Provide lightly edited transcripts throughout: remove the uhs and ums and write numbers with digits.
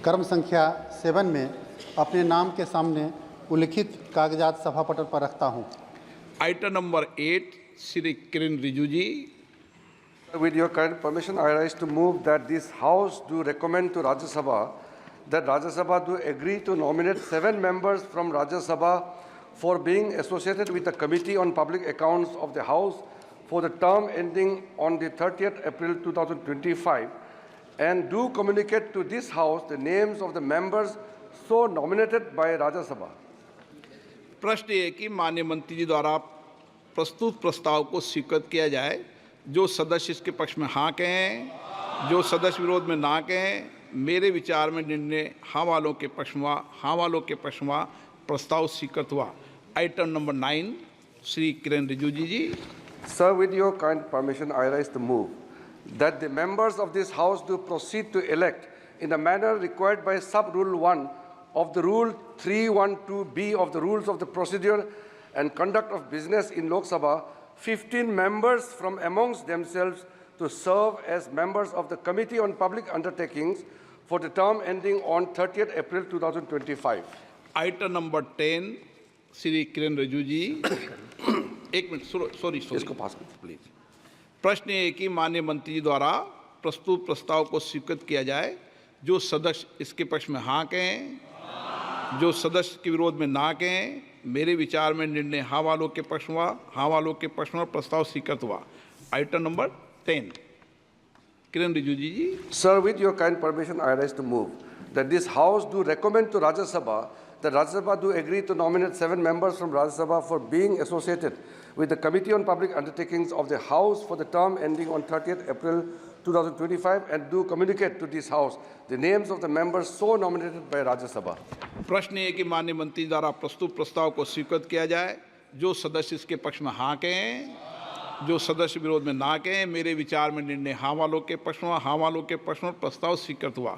क्रम संख्या 7 में अपने नाम के सामने उल्लिखित कागजात सभापटल पर रखता हूं। Item number 8 Shri Kiran Rijiju ji. With your kind permission, I rise to move that this House do recommend to Rajya Sabha that Rajya Sabha do agree to nominate 7 members from Rajya Sabha for being associated with the Committee on Public Accounts of the House for the term ending on the 30th April 2025 and do communicate to this House the names of the members so nominated by Rajya Sabha. प्रश्न ये कि माननीय मंत्री जी द्वारा प्रस्तुत प्रस्ताव को स्वीकृत किया जाए। जो सदस्य इसके पक्ष में हाँ कहें, जो सदस्य विरोध में ना कहें, मेरे विचार में निर्णय हाँ वालों के पक्ष में प्रस्ताव स्वीकृत हुआ। Item number 9 Shri Kiran Rijiju ji. Sir, with your kind permission, I rise to move that the members of this House do proceed to elect in the manner required by Sub-Rule 1 of the Rule 312B of the Rules of the Procedure and Conduct of Business in Lok Sabha 15 members from amongst themselves to serve as members of the Committee on Public Undertakings for the term ending on 30th April 2025. Item number 10 Shri Kiran Rijiju ji. एक मिनट, sorry, इसको पास कीजिए please. प्रश्न ये कि माननीय मंत्री जी द्वारा प्रस्तुत प्रस्ताव को स्वीकृत किया जाए। जो सदस्य इसके पक्ष में हाँ कहें, जो सदस्य के विरोध में ना कहें, मेरे विचार में निर्णय हाँ वालों के पक्ष में प्रस्ताव स्वीकृत हुआ। Item number 10 Kiran Rijiju ji. Sir, with your kind permission, I rise to move that this House do recommend to Rajya Sabha that Rajya Sabha do agree to nominate 7 members from Rajya Sabha for being associated with the Committee on Public Undertakings of the House for the term ending on 30th April 2025 and do communicate to this House the names of the members so nominated by Rajya Sabha. प्रश्न ये कि माननीय मंत्री द्वारा प्रस्तुत प्रस्ताव को स्वीकृत किया जाए। जो सदस्य इसके पक्ष में हाँ कहें, जो सदस्य विरोध में ना कहें, मेरे विचार में निर्णय हाँ वालों के पक्ष में प्रस्ताव स्वीकृत हुआ।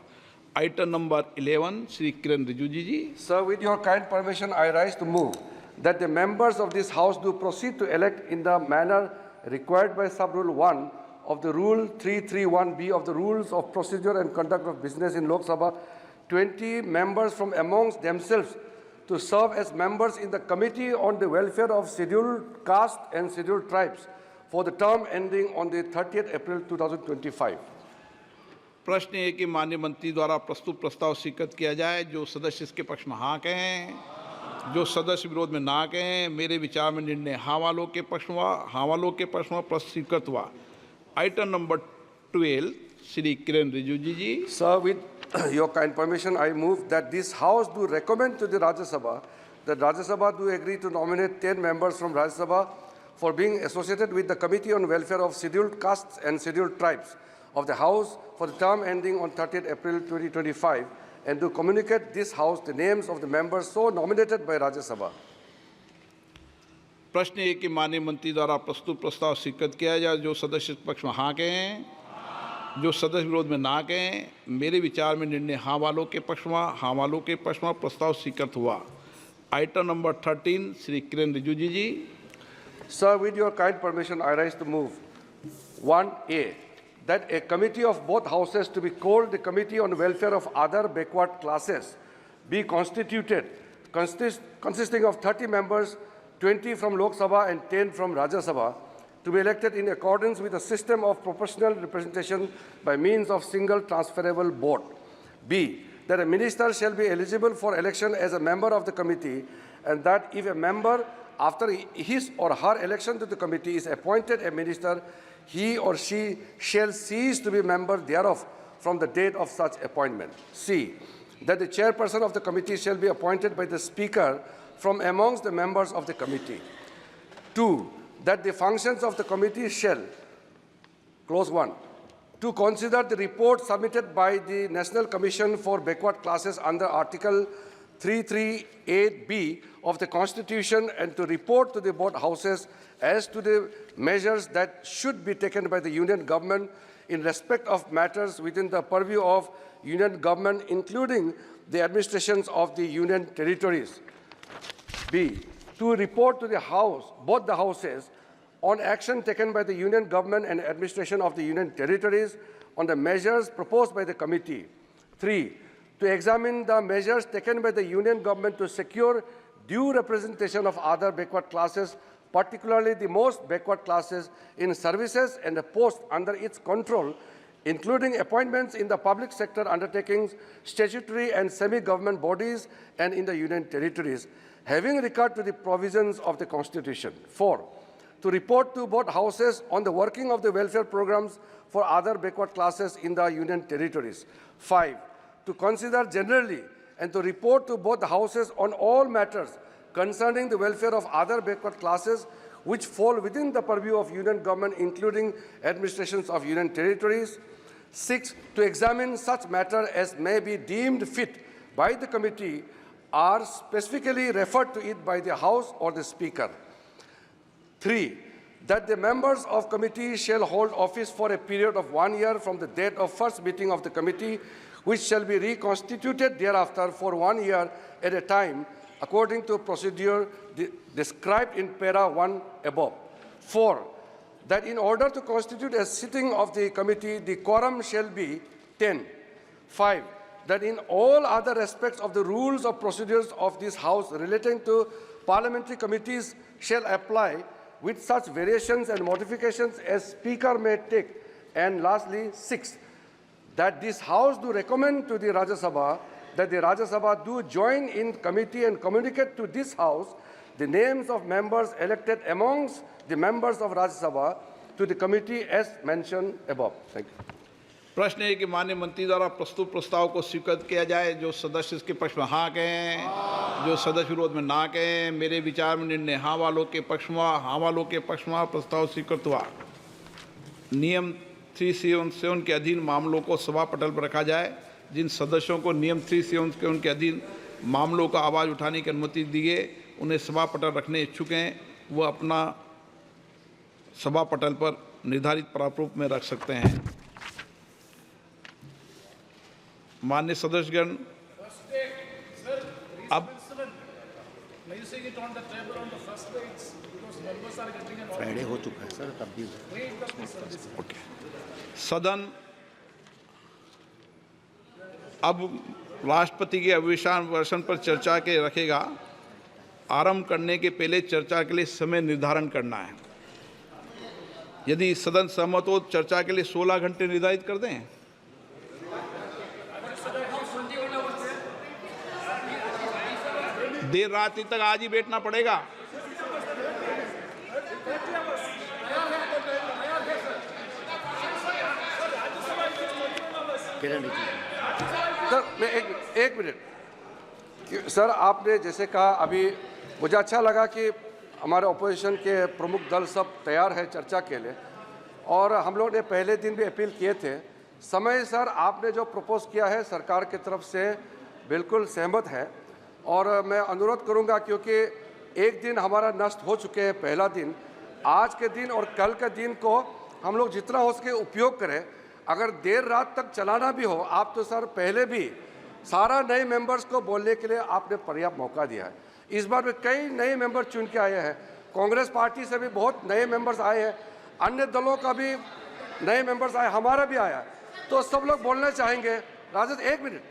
Item number 11 Shri Kiran Rijiju ji. Sir, with your kind permission, I rise to move that the members of this House do proceed to elect in the manner required by Sub-Rule 1 of the Rule 331B of the Rules of Procedure and Conduct of Business in Lok Sabha 20 members from amongst themselves to serve as members in the Committee on the Welfare of Scheduled Caste and Scheduled Tribes for the term ending on the 30th April 2025. प्रश्न ये कि माननीय मंत्री द्वारा प्रस्तुत प्रस्ताव स्वीकृत किया जाए। जो सदस्य इसके पक्ष में हाँ कहें, जो सदस्य विरोध में ना कहें, मेरे विचार में निर्णय हाँ वालों के पक्ष में स्वीकृत हुआ। Item number 12 Shri Kiran Rijiju ji. Sir, with your kind permission, I move that this House do recommend to the Rajya Sabha that Rajya Sabha do agree to nominate 10 members from Rajya Sabha for being associated with the Committee on Welfare of Scheduled Castes and Scheduled Tribes of the House for the term ending on 30th April 2025 and to communicate this House the names of the members so nominated by Rajya Sabha. प्रश्न ये कि माननीय मंत्री द्वारा प्रस्तुत प्रस्ताव स्वीकृत किया जाए। जो सदस्य पक्ष में हाँ कहें, जो सदस्य विरोध में ना कहें, मेरे विचार में निर्णय हाँ वालों के पक्ष में प्रस्ताव स्वीकृत हुआ। Item number 13 Shri Kiran Rijiju ji. Sir, with your kind permission, I rise to move 1A that a committee of both houses to be called the Committee on Welfare of Other Backward Classes be constituted, consisting of 30 members, 20 from Lok Sabha and 10 from Rajya Sabha, to be elected in accordance with a system of proportional representation by means of single transferable vote. B, that a minister shall be eligible for election as a member of the committee, and that if a member, after his or her election to the committee, is appointed a minister, he or she shall cease to be member thereof from the date of such appointment. C, that the chairperson of the committee shall be appointed by the Speaker from amongst the members of the committee. 2, that the functions of the committee shall, close 1, to consider the report submitted by the National Commission for Backward Classes under Article 338B of the Constitution and to report to the both houses as to the measures that should be taken by the Union Government in respect of matters within the purview of Union Government, including the administrations of the Union Territories. B, to report to the House, both the houses, on action taken by the Union Government and administration of the Union Territories on the measures proposed by the committee. 3, to examine the measures taken by the union government to secure due representation of other backward classes, particularly the most backward classes in services and the posts under its control, including appointments in the public sector undertakings, statutory and semi-government bodies, and in the union territories, having regard to the provisions of the Constitution. 4. To report to both houses on the working of the welfare programs for other backward classes in the union territories. 5. To consider generally and to report to both houses on all matters concerning the welfare of other backward classes which fall within the purview of union government, including administrations of union territories. 6. To examine such matter as may be deemed fit by the committee or specifically referred to it by the House or the Speaker. 3. That the members of committee shall hold office for a period of 1 year from the date of first meeting of the committee, which shall be reconstituted thereafter for 1 year at a time, according to procedure described in para 1 above. 4. That in order to constitute a sitting of the committee, the quorum shall be 10. 5. That in all other respects of the rules of procedures of this House relating to parliamentary committees shall apply, with such variations and modifications as Speaker may take. And lastly, 6. That this House do recommend to the Rajya Sabha that the Rajya Sabha do join in committee and communicate to this House the names of members elected amongst the members of Rajya Sabha to the committee as mentioned above. Thank you. प्रश्न है कि माननीय मंत्री द्वारा प्रस्तुत प्रस्ताव को स्वीकृत किया जाए। जो सदस्य इसके पक्ष में हाँ कहें, जो सदस्य विरोध में ना कहें। मेरे विचार में निर्णय हाँ वालों के पक्ष में, हाँ वालों के पक्ष में प्रस्ताव स्वीकृत हुआ। नियम 377 के अधीन मामलों को सभा पटल पर रखा जाए। जिन सदस्यों को नियम 377 के उनके अधीन मामलों का आवाज़ उठाने की अनुमति दी गई, उन्हें सभा पटल रखने इच्छुक हैं, वह अपना सभा पटल पर निर्धारित प्रारूप में रख सकते हैं। माननीय सदस्यगण, अब फ्राइडे हो चुका है सर, तब भी सदन अब राष्ट्रपति के अभिभाषण पर चर्चा के रखेगा। आरंभ करने के पहले चर्चा के लिए समय निर्धारण करना है। यदि सदन सहमत हो, चर्चा के लिए 16 घंटे निर्धारित कर दें। देर रात तक आज ही बैठना पड़ेगा। सर, मैं एक मिनट। सर, आपने जैसे कहा, अभी मुझे अच्छा लगा कि हमारे ऑपोजिशन के प्रमुख दल सब तैयार है चर्चा के लिए, और हम लोग ने पहले दिन भी अपील किए थे। समय सर, आपने जो प्रपोज किया है सरकार की तरफ से बिल्कुल सहमत है, और मैं अनुरोध करूंगा, क्योंकि एक दिन हमारा नष्ट हो चुके हैं, पहला दिन। आज के दिन और कल के दिन को हम लोग जितना हो सके उपयोग करें। अगर देर रात तक चलाना भी हो, आप तो सर पहले भी सारा नए मेंबर्स को बोलने के लिए आपने पर्याप्त मौका दिया है। इस बार में कई नए मेंबर चुन के आए हैं। कांग्रेस पार्टी से भी बहुत नए मेंबर्स आए हैं, अन्य दलों का भी नए मेंबर्स आए, हमारा भी आया। तो सब लोग बोलना चाहेंगे। राजद, एक मिनट।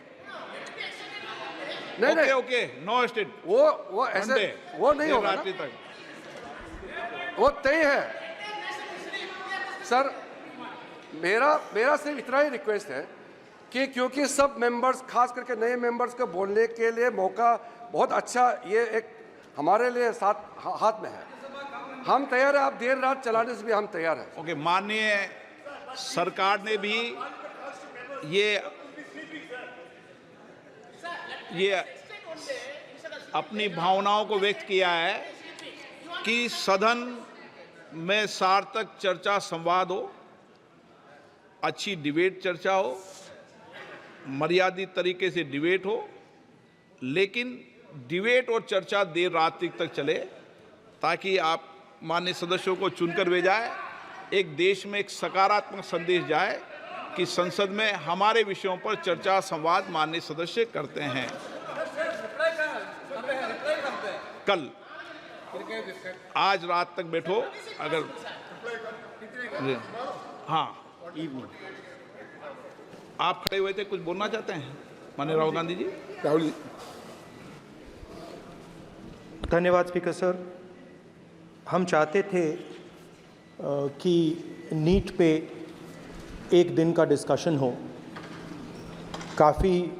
नहीं, ओके, नो स्टेट। वो ऐसे वो नहीं होगा ना? तक वो तय है सर। मेरा सिर्फ इतना ही रिक्वेस्ट है कि क्योंकि सब मेंबर्स, खास करके नए मेंबर्स को बोलने के लिए मौका बहुत अच्छा, ये एक हमारे लिए हाथ में है। हम तैयार हैं, आप देर रात चलाने से भी हम तैयार हैं। ओके, माननीय सरकार ने भी ये अपनी भावनाओं को व्यक्त किया है कि सदन में सार्थक चर्चा संवाद हो, अच्छी डिबेट चर्चा हो, मर्यादित तरीके से डिबेट हो, लेकिन डिबेट और चर्चा देर रात तक चले, ताकि आप माननीय सदस्यों को चुनकर भेजाए। एक देश में एक सकारात्मक संदेश जाए कि संसद में हमारे विषयों पर चर्चा संवाद माननीय सदस्य करते हैं। कल आज रात तक बैठो। अगर हाँ, आप खड़े हुए थे, कुछ बोलना चाहते हैं? माननीय राहुल गांधी जी। राहुल जी। धन्यवाद स्पीकर सर। हम चाहते थे कि नीट पे एक दिन का डिस्कशन हो। काफ़ी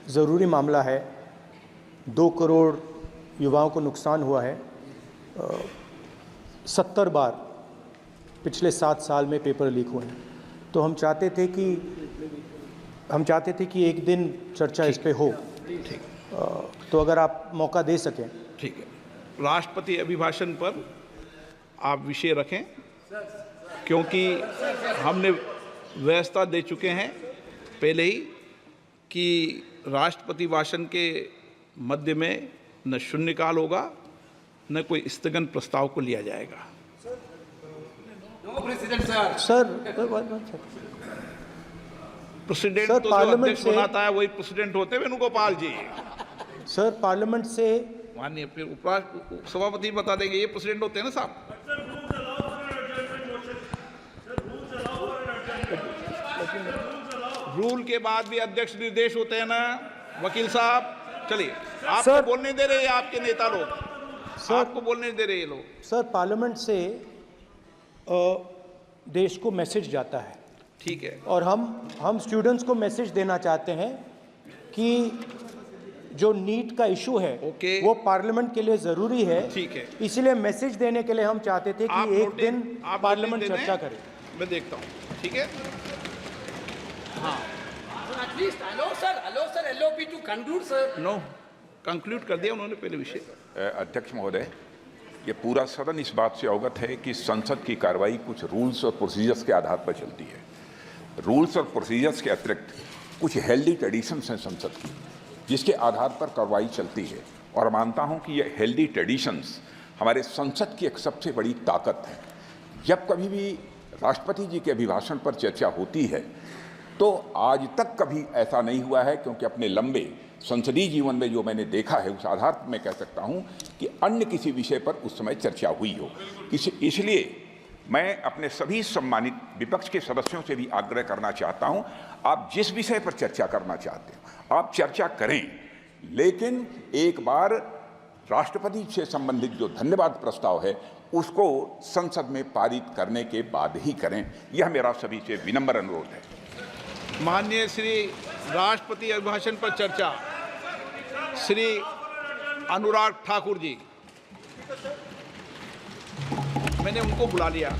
ज़रूरी मामला है। 2 करोड़ युवाओं को नुकसान हुआ है। 70 बार पिछले 7 साल में पेपर लीक हुए हैं। तो हम चाहते थे कि एक दिन चर्चा इस पे हो। तो अगर आप मौका दे सकें। ठीक है, राष्ट्रपति अभिभाषण पर आप विषय रखें, क्योंकि हमने व्यवस्था दे चुके हैं पहले ही कि राष्ट्रपति भाषण के मध्य में न शून्यकाल होगा न कोई स्थगन प्रस्ताव को लिया जाएगा। सर प्रेसिडेंट सर, तो जो पार्लियामेंट अध्यक्ष से- बनाता है वही प्रेसिडेंट होते हैं वेणुगोपाल जी। सर पार्लियामेंट से माननीय फिर सभापति बता देंगे, ये प्रेसिडेंट होते हैं ना साहब। रूल के बाद भी अध्यक्ष निर्देश होते हैं ना वकील साहब। चलिए, आपको सर- बोलने दे रहे हैं आपके नेता लोग, सर- आपको बोलने दे रहे हैं ये लोग। सर पार्लियामेंट से देश को मैसेज जाता है ठीक है, और हम स्टूडेंट्स को मैसेज देना चाहते हैं कि जो नीट का इशू है ओके। वो पार्लियामेंट के लिए ज़रूरी है। ठीक है। इसलिए मैसेज देने के लिए हम चाहते थे आप कि एक नोटिस- दिन आप पार्लियामेंट नोटिस दे चर्चा दें, करे। मैं देखता हूँ। ठीक है, At least allow sir, LOP to conclude, sir. No conclude कर दिया उन्होंने पहले विषय। अध्यक्ष महोदय, ये पूरा सदन इस बात से अवगत है कि संसद की कार्रवाई कुछ रूल्स और प्रोसीजर्स के आधार पर चलती है। रूल्स और प्रोसीजर्स के अतिरिक्त कुछ हेल्दी ट्रेडिशंस हैं संसद की, जिसके आधार पर कार्रवाई चलती है। और मानता हूं कि ये हेल्दी ट्रेडिशंस हमारे संसद की एक सबसे बड़ी ताकत है। जब कभी भी राष्ट्रपति जी के अभिभाषण पर चर्चा होती है तो आज तक कभी ऐसा नहीं हुआ है, क्योंकि अपने लंबे संसदीय जीवन में जो मैंने देखा है उस आधार पर मैं कह सकता हूं कि अन्य किसी विषय पर उस समय चर्चा हुई हो। इसलिए मैं अपने सभी सम्मानित विपक्ष के सदस्यों से भी आग्रह करना चाहता हूं, आप जिस विषय पर चर्चा करना चाहते हो आप चर्चा करें, लेकिन एक बार राष्ट्रपति से संबंधित जो धन्यवाद प्रस्ताव है उसको संसद में पारित करने के बाद ही करें। यह मेरा सभी से विनम्र अनुरोध है। माननीय श्री राष्ट्रपति अभिभाषण पर चर्चा, श्री अनुराग ठाकुर जी, मैंने उनको बुला लिया।